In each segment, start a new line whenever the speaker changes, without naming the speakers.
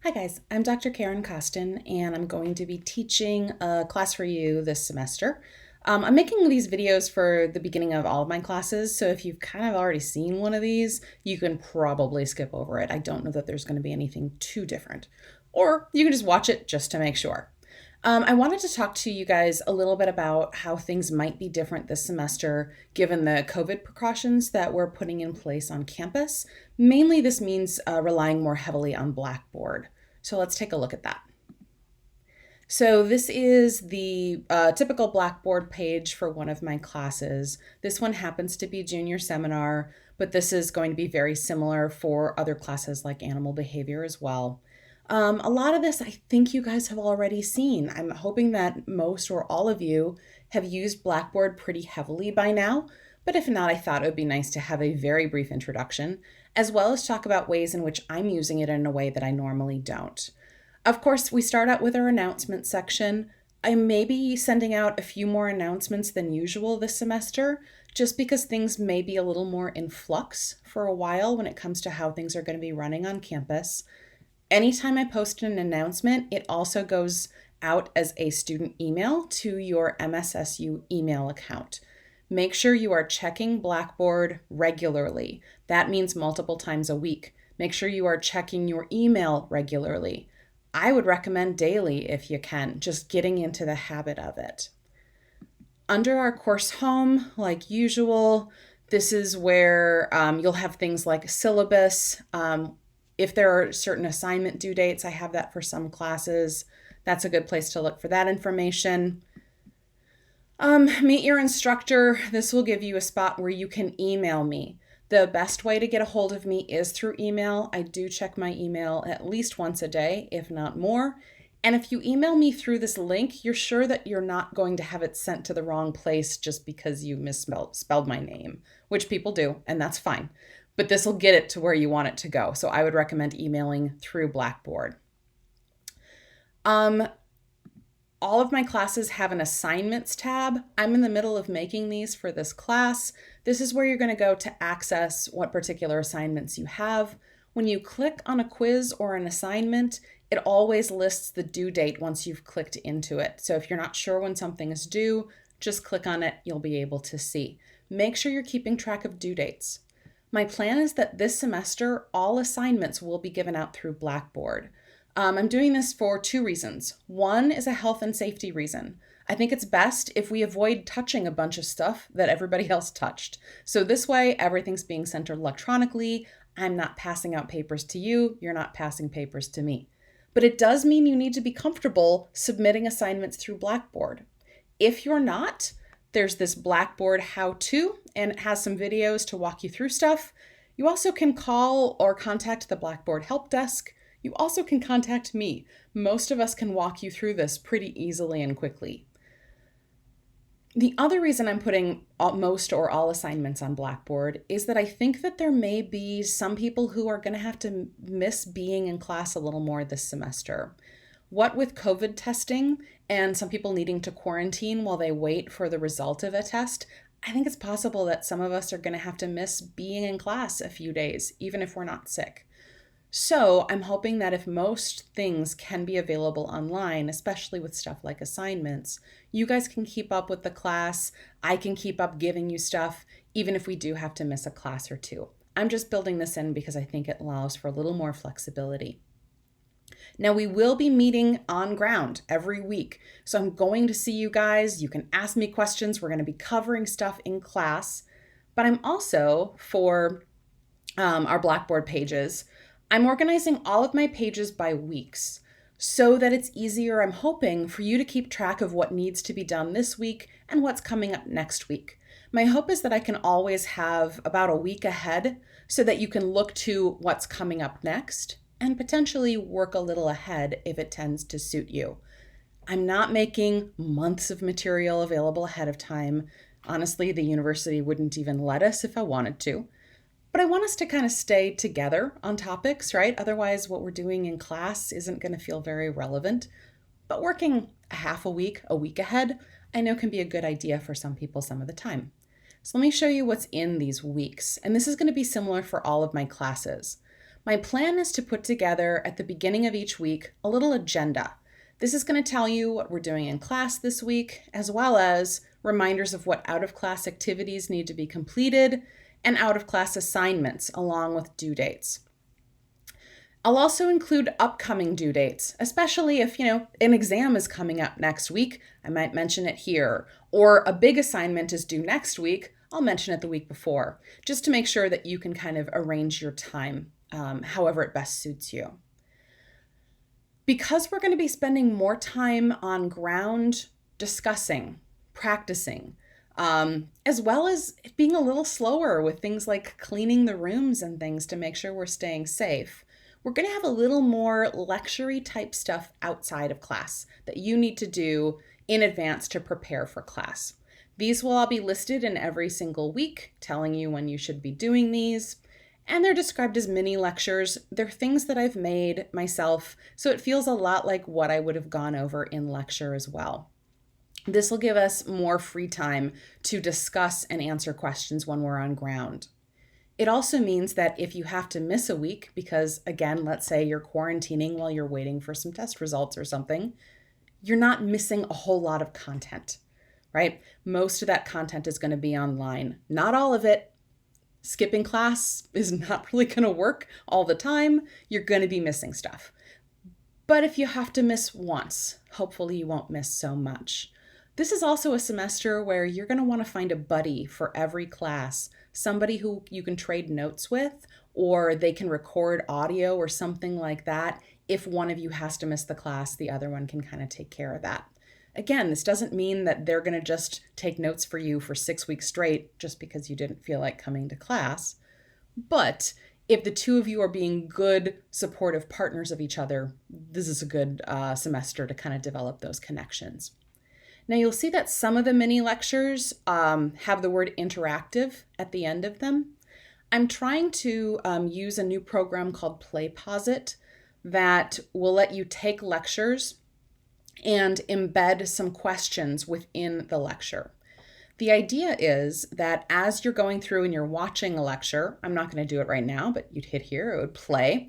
Hi guys, I'm Dr. Karen Kostan and I'm going to be teaching a class for you this semester. I'm making these videos for the beginning of all of my classes, so if you've kind of already seen one of these, you can probably skip over it. I don't know that there's going to be anything too different. Or you can just watch it just to make sure. I wanted to talk to you guys a little bit about how things might be different this semester given the COVID precautions that we're putting in place on campus. Mainly, this means relying more heavily on Blackboard. So let's take a look at that. So this is the typical Blackboard page for one of my classes. This one happens to be junior seminar, but this is going to be very similar for other classes like animal behavior as well. A lot of this I think you guys have already seen. I'm hoping that most or all of you have used Blackboard pretty heavily by now, but if not, I thought it would be nice to have a very brief introduction, as well as talk about ways in which I'm using it in a way that I normally don't. Of course, we start out with our announcement section. I may be sending out a few more announcements than usual this semester, just because things may be a little more in flux for a while when it comes to how things are going to be running on campus. Anytime I post an announcement, it also goes out as a student email to your MSSU email account. Make sure you are checking Blackboard regularly. That means multiple times a week. Make sure you are checking your email regularly. I would recommend daily if you can, just getting into the habit of it. Under our course home, like usual, this is where you'll have things like syllabus. If there are certain assignment due dates, I have that for some classes. That's a good place to look for that information. Meet your instructor. This will give you a spot where you can email me. The best way to get a hold of me is through email. I do check my email at least once a day, if not more. And if you email me through this link, you're sure that you're not going to have it sent to the wrong place just because you misspelled my name, which people do, and that's fine. But this will get it to where you want it to go. So I would recommend emailing through Blackboard. All of my classes have an assignments tab. I'm in the middle of making these for this class. This is where you're going to go to access what particular assignments you have. When you click on a quiz or an assignment, it always lists the due date once you've clicked into it. So if you're not sure when something is due, just click on it, you'll be able to see. Make sure you're keeping track of due dates. My plan is that this semester, all assignments will be given out through Blackboard. I'm doing this for two reasons. One is a health and safety reason. I think it's best if we avoid touching a bunch of stuff that everybody else touched. So this way, everything's being sent electronically. I'm not passing out papers to you. You're not passing papers to me. But it does mean you need to be comfortable submitting assignments through Blackboard. If you're not, there's this Blackboard how-to, and it has some videos to walk you through stuff. You also can call or contact the Blackboard help desk. You also can contact me. Most of us can walk you through this pretty easily and quickly. The other reason I'm putting most or all assignments on Blackboard is that I think that there may be some people who are going to have to miss being in class a little more this semester. What with COVID testing and some people needing to quarantine while they wait for the result of a test, I think it's possible that some of us are going to have to miss being in class a few days, even if we're not sick. So I'm hoping that if most things can be available online, especially with stuff like assignments, you guys can keep up with the class. I can keep up giving you stuff, even if we do have to miss a class or two. I'm just building this in because I think it allows for a little more flexibility. Now, we will be meeting on ground every week. So I'm going to see you guys. You can ask me questions. We're going to be covering stuff in class. But I'm also, for our Blackboard pages, I'm organizing all of my pages by weeks so that it's easier, I'm hoping, for you to keep track of what needs to be done this week and what's coming up next week. My hope is that I can always have about a week ahead so that you can look to what's coming up next and potentially work a little ahead if it tends to suit you. I'm not making months of material available ahead of time. Honestly, the university wouldn't even let us if I wanted to. But I want us to kind of stay together on topics, right? Otherwise, what we're doing in class isn't going to feel very relevant. But working a half a week ahead, I know can be a good idea for some people some of the time. So let me show you what's in these weeks. And this is going to be similar for all of my classes. My plan is to put together at the beginning of each week a little agenda. This is going to tell you what we're doing in class this week, as well as reminders of what out-of-class activities need to be completed and out-of-class assignments along with due dates. I'll also include upcoming due dates, especially if, an exam is coming up next week, I might mention it here, or a big assignment is due next week, I'll mention it the week before, just to make sure that you can kind of arrange your time however it best suits you. Because we're going to be spending more time on ground discussing, practicing, as well as being a little slower with things like cleaning the rooms and things to make sure we're staying safe, we're going to have a little more lecture-y type stuff outside of class that you need to do in advance to prepare for class. These will all be listed in every single week, telling you when you should be doing these. And they're described as mini lectures. They're things that I've made myself, so it feels a lot like what I would have gone over in lecture as well. This will give us more free time to discuss and answer questions when we're on ground. It also means that if you have to miss a week, because again, let's say you're quarantining while you're waiting for some test results or something, you're not missing a whole lot of content, right? Most of that content is going to be online. Not all of it. Skipping class is not really going to work all the time. You're going to be missing stuff. But if you have to miss once, hopefully you won't miss so much. This is also a semester where you're going to want to find a buddy for every class, somebody who you can trade notes with, or they can record audio or something like that. If one of you has to miss the class, the other one can kind of take care of that. Again, this doesn't mean that they're going to just take notes for you for 6 weeks straight just because you didn't feel like coming to class. But if the two of you are being good, supportive partners of each other, this is a good semester to kind of develop those connections. Now you'll see that some of the mini lectures have the word interactive at the end of them. I'm trying to use a new program called PlayPosit that will let you take lectures and embed some questions within the lecture. The idea is that as you're going through and you're watching a lecture, I'm not going to do it right now, but you'd hit here, it would play.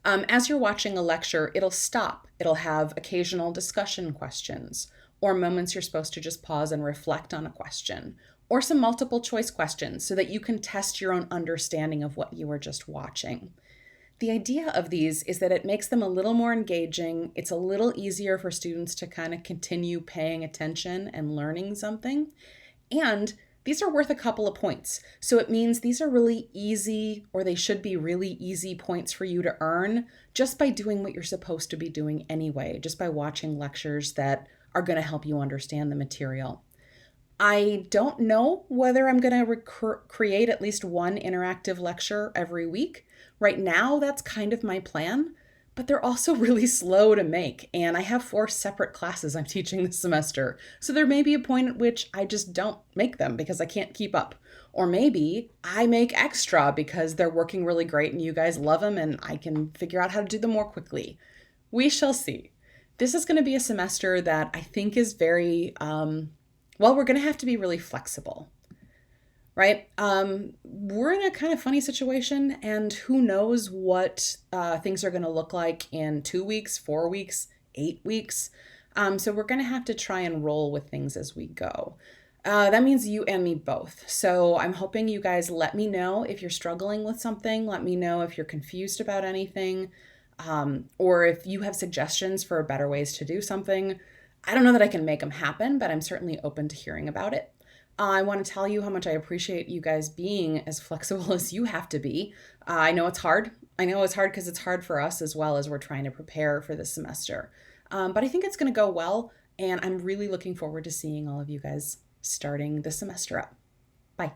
As you're watching a lecture, it'll stop. It'll have occasional discussion questions or moments you're supposed to just pause and reflect on a question, or some multiple choice questions so that you can test your own understanding of what you were just watching. The idea of these is that it makes them a little more engaging. It's a little easier for students to kind of continue paying attention and learning something. And these are worth a couple of points. So it means these are really easy, or they should be really easy points for you to earn just by doing what you're supposed to be doing anyway, just by watching lectures that are going to help you understand the material. I don't know whether I'm going to create at least one interactive lecture every week. Right now, that's kind of my plan, but they're also really slow to make. And I have 4 separate classes I'm teaching this semester. So there may be a point at which I just don't make them because I can't keep up. Or maybe I make extra because they're working really great and you guys love them and I can figure out how to do them more quickly. We shall see. This is going to be a semester that I think is very, we're going to have to be really flexible. Right? We're in a kind of funny situation, and who knows what things are going to look like in 2 weeks, 4 weeks, 8 weeks. So we're going to have to try and roll with things as we go. That means you and me both. So I'm hoping you guys let me know if you're struggling with something. Let me know if you're confused about anything, or if you have suggestions for better ways to do something. I don't know that I can make them happen, but I'm certainly open to hearing about it. I want to tell you how much I appreciate you guys being as flexible as you have to be. I know it's hard. I know it's hard because it's hard for us as well as we're trying to prepare for this semester. But I think it's going to go well, and I'm really looking forward to seeing all of you guys starting the semester up. Bye.